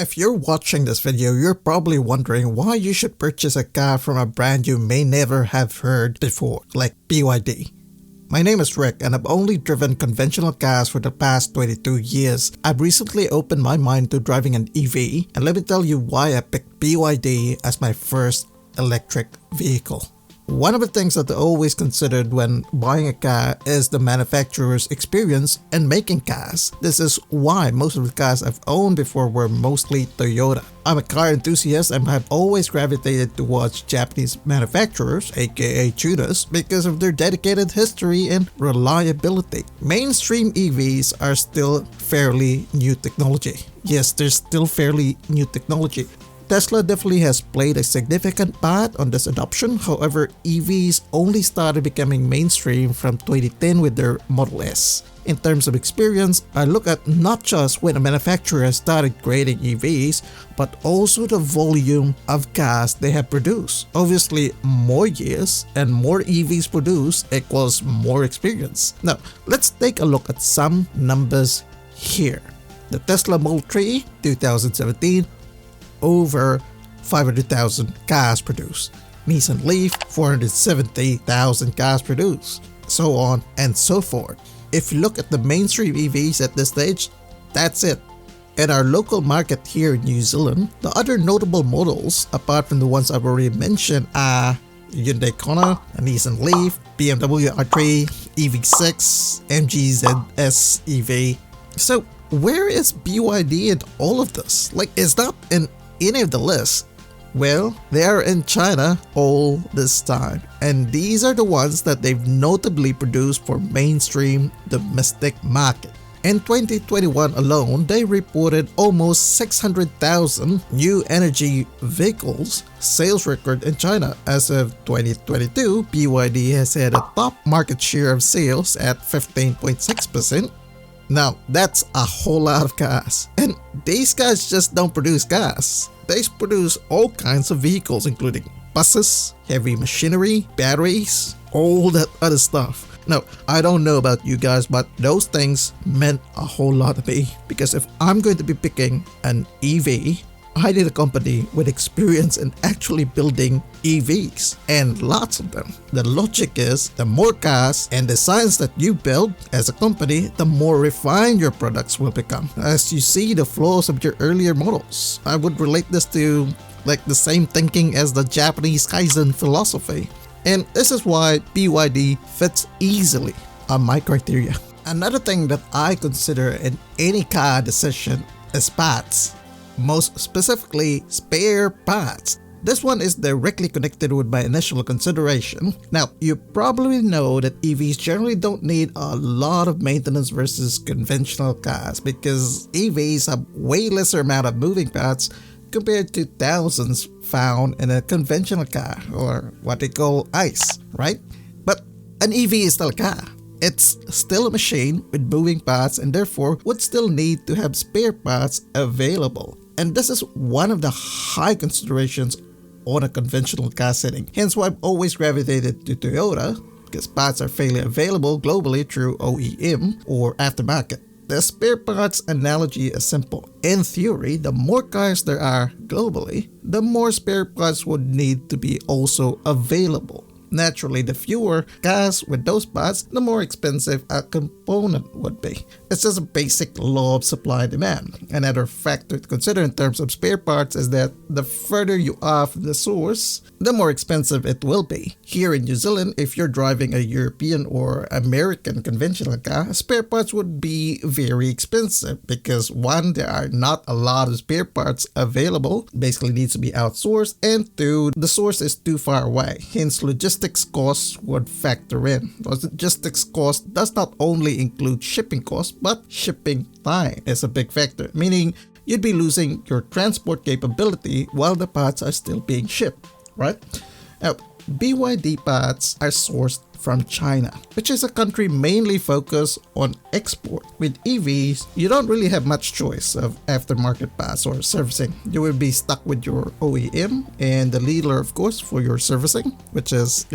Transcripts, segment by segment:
If you're watching this video, you're probably wondering why you should purchase a car from a brand you may never have heard before, like BYD. My name is Rick and I've only driven conventional cars for the past 22 years. I've recently opened my mind to driving an EV, and let me tell you why I picked BYD as my first electric vehicle. One of the things that I always considered when buying a car is the manufacturer's experience in making cars. This is why most of the cars I've owned before were mostly Toyota. I'm a car enthusiast and have always gravitated towards Japanese manufacturers, aka tuners, because of their dedicated history and reliability. Mainstream EVs are still fairly new technology. Yes, they're still fairly new technology. Tesla definitely has played a significant part on this adoption. However, EVs only started becoming mainstream from 2010 with their Model S. In terms of experience, I look at not just when a manufacturer started creating EVs, but also the volume of cars they have produced. Obviously, more years and more EVs produced equals more experience. Now, let's take a look at some numbers here. The Tesla Model 3 2017, over 500,000 cars produced. Nissan Leaf, 470,000 cars produced. So on and so forth. If you look at the mainstream EVs at this stage, that's it. In our local market here in New Zealand, the other notable models, apart from the ones I've already mentioned, are Hyundai Kona, Nissan Leaf, BMW i3, EV6, MG ZS EV. So where is BYD in all of this? Like, is that in any of the lists? Well, they are in China all this time, and these are the ones that they've notably produced for mainstream domestic market. In 2021 alone, they reported almost 600,000 new energy vehicles sales record in China. As of 2022, BYD has had a top market share of sales at 15.6%. Now, that's a whole lot of cars. And these guys just don't produce cars. They produce all kinds of vehicles, including buses, heavy machinery, batteries, all that other stuff. Now, I don't know about you guys, but those things meant a whole lot to me. Because if I'm going to be picking an EV, I need a company with experience in actually building EVs, and lots of them. The logic is, the more cars and designs that you build as a company, the more refined your products will become. As you see the flaws of your earlier models. I would relate this to like the same thinking as the Japanese Kaizen philosophy. And this is why BYD fits easily on my criteria. Another thing that I consider in any car decision is parts. Most specifically, spare parts. This one is directly connected with my initial consideration. Now, you probably know that EVs generally don't need a lot of maintenance versus conventional cars because EVs have way lesser amount of moving parts compared to thousands found in a conventional car, or what they call ICE, right? But an EV is still a car. It's still a machine with moving parts and therefore would still need to have spare parts available. And this is one of the high considerations on a conventional car setting. Hence why I've always gravitated to Toyota, because parts are fairly available globally through OEM or aftermarket. The spare parts analogy is simple. In theory, the more cars there are globally, the more spare parts would need to be also available. Naturally, the fewer cars with those parts, the more expensive a component would be. It's just a basic law of supply and demand. Another factor to consider in terms of spare parts is that the further you are from the source, the more expensive it will be. Here in New Zealand, if you're driving a European or American conventional car, spare parts would be very expensive because one, there are not a lot of spare parts available, basically needs to be outsourced, and two, the source is too far away. Hence, logistics costs would factor in. Logistics cost does not only include shipping costs, but shipping time is a big factor, meaning you'd be losing your transport capability while the parts are still being shipped, right? Now, BYD parts are sourced from China, which is a country mainly focused on export. With EVs, you don't really have much choice of aftermarket parts or servicing. You will be stuck with your OEM and the dealer, of course, for your servicing, which is,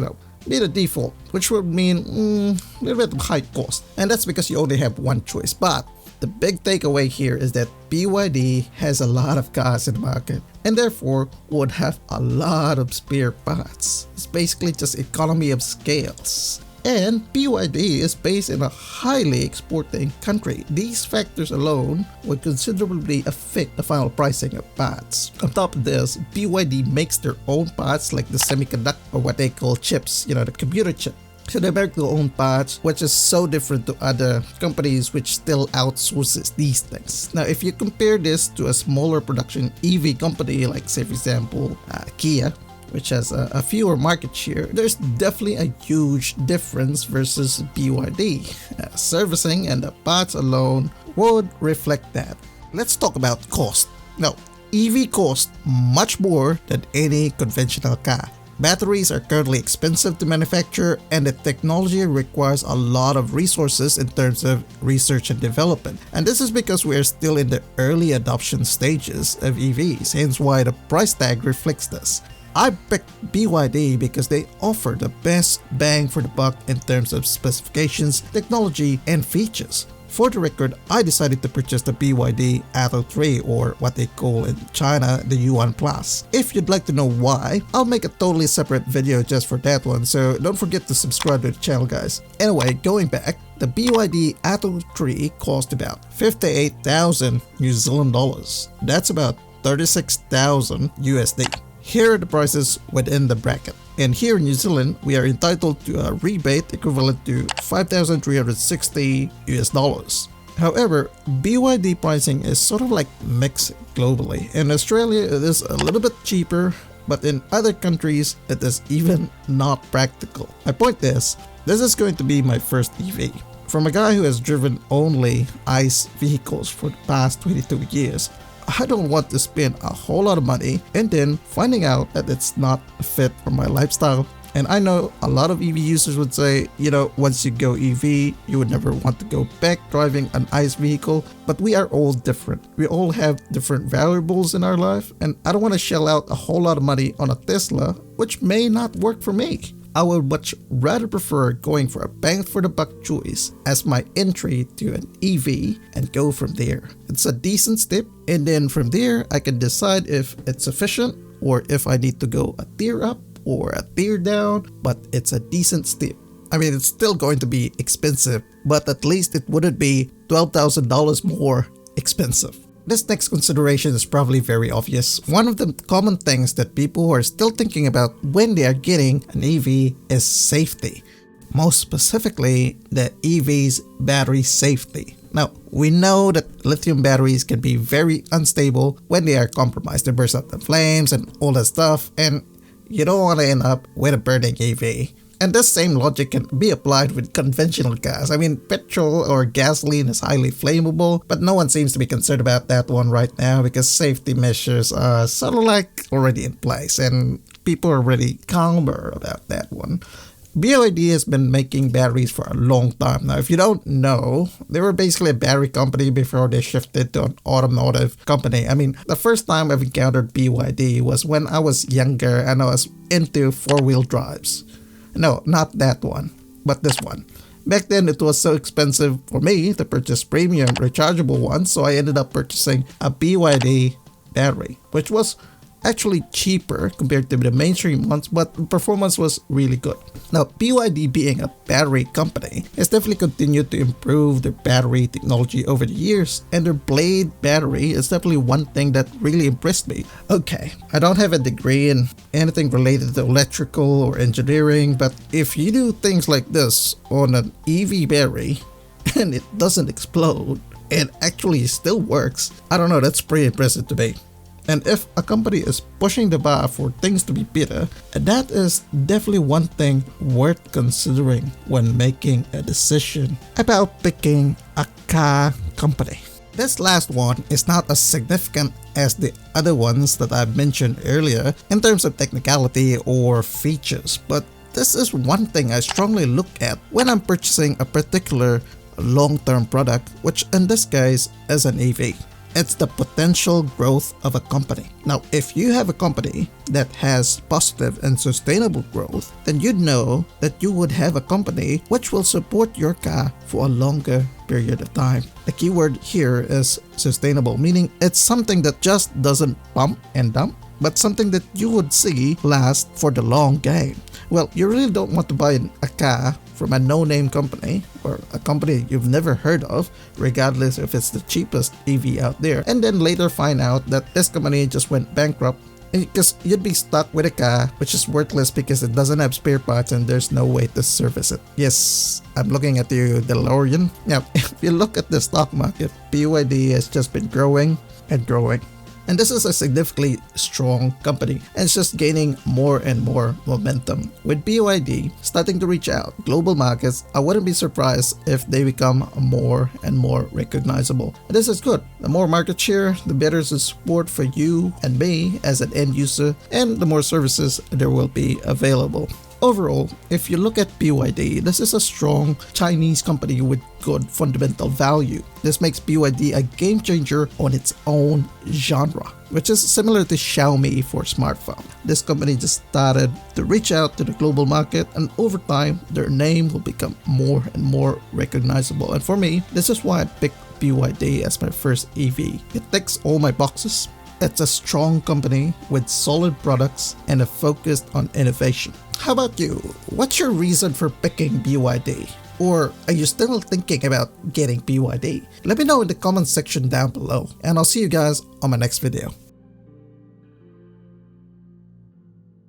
be the default, which would mean a little bit of high cost. And that's because you only have one choice. But The big takeaway here is that BYD has a lot of cars in the market and therefore would have a lot of spare parts. It's basically just economy of scales. And BYD is based in a highly exporting country. These factors alone would considerably affect the final pricing of parts. On top of this, BYD makes their own parts like the semiconductor, or what they call chips, the computer chip. So they make their own parts, which is so different to other companies which still outsources these things. Now, if you compare this to a smaller production EV company like, say for example, Kia, which has a fewer market share, there's definitely a huge difference versus BYD. Servicing and the parts alone would reflect that. Let's talk about cost. Now, EV costs much more than any conventional car. Batteries are currently expensive to manufacture, and the technology requires a lot of resources in terms of research and development. And this is because we are still in the early adoption stages of EVs, hence why the price tag reflects this. I picked BYD because they offer the best bang for the buck in terms of specifications, technology, and features. For the record, I decided to purchase the BYD Atto 3, or what they call in China the Yuan Plus. If you'd like to know why, I'll make a totally separate video just for that one, so don't forget to subscribe to the channel, guys. Anyway, going back, the BYD Atto 3 cost about 58,000 New Zealand dollars. That's about 36,000 USD. Here are the prices within the bracket. And here in New Zealand, we are entitled to a rebate equivalent to 5,360 US dollars. However, BYD pricing is sort of like mixed globally. In Australia, it is a little bit cheaper, but in other countries, it is even not practical. My point is, this is going to be my first EV. From a guy who has driven only ICE vehicles for the past 22 years, I don't want to spend a whole lot of money and then finding out that it's not fit for my lifestyle. And I know a lot of EV users would say, once you go EV, you would never want to go back driving an ICE vehicle. But we are all different. We all have different variables in our life, and I don't want to shell out a whole lot of money on a Tesla, which may not work for me. I would much rather prefer going for a bang for the buck choice as my entry to an EV and go from there. It's a decent step, and then from there I can decide if it's sufficient or if I need to go a tier up or a tier down, but it's a decent step. I mean, it's still going to be expensive, but at least it wouldn't be $12,000 more expensive. This next consideration is probably very obvious. One of the common things that people are still thinking about when they are getting an EV is safety. Most specifically, the EV's battery safety. Now, we know that lithium batteries can be very unstable when they are compromised. They burst out in flames and all that stuff, and you don't want to end up with a burning EV. And this same logic can be applied with conventional cars. I mean, petrol or gasoline is highly flammable, but no one seems to be concerned about that one right now because safety measures are sort of like already in place and people are already calmer about that one. BYD has been making batteries for a long time now. If you don't know, they were basically a battery company before they shifted to an automotive company. I mean, the first time I've encountered BYD was when I was younger and I was into four-wheel drives. No, not that one, but this one. Back then, it was so expensive for me to purchase premium rechargeable ones, so I ended up purchasing a BYD battery, which was actually cheaper compared to the mainstream ones, but the performance was really good. Now, BYD being a battery company has definitely continued to improve their battery technology over the years, and their Blade battery is definitely one thing that really impressed me. Okay, I don't have a degree in anything related to electrical or engineering, but if you do things like this on an EV battery and it doesn't explode, it actually still works, I don't know, that's pretty impressive to me. And if a company is pushing the bar for things to be better, that is definitely one thing worth considering when making a decision about picking a car company. This last one is not as significant as the other ones that I mentioned earlier in terms of technicality or features, but this is one thing I strongly look at when I'm purchasing a particular long-term product, which in this case is an EV. It's the potential growth of a company. Now, if you have a company that has positive and sustainable growth, then you'd know that you would have a company which will support your car for a longer period of time. The keyword here is sustainable, meaning it's something that just doesn't pump and dump, but something that you would see last for the long game. Well, you really don't want to buy a car from a no-name company or a company you've never heard of, regardless if it's the cheapest EV out there, and then later find out that this company just went bankrupt, because you'd be stuck with a car which is worthless because it doesn't have spare parts and there's no way to service it. Yes, I'm looking at you, DeLorean. Now, if you look at the stock market, BYD has just been growing and growing. And this is a significantly strong company, and it's just gaining more and more momentum. With BYD starting to reach out global markets, I wouldn't be surprised if they become more and more recognizable. And this is good. The more market share, the better the support for you and me as an end user, and the more services there will be available. Overall, if you look at BYD, this is a strong Chinese company with good fundamental value. This makes BYD a game changer on its own genre, which is similar to Xiaomi for smartphone. This company just started to reach out to the global market, and over time, their name will become more and more recognizable. And for me, this is why I picked BYD as my first EV. It ticks all my boxes. It's a strong company with solid products and a focus on innovation. How about you? What's your reason for picking BYD? Or are you still thinking about getting BYD? Let me know in the comment section down below, and I'll see you guys on my next video.